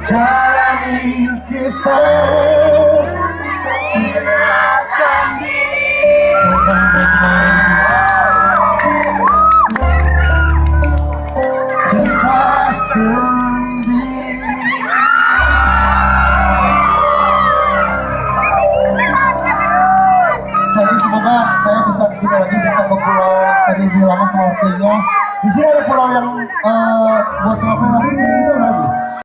jalani kisah cinta sendiri. Jadi semoga saya bisa kesini lagi, bisa ke pulau tadi lebih lama snorkelingnya. Di sini ada pulau yang buat snorkeling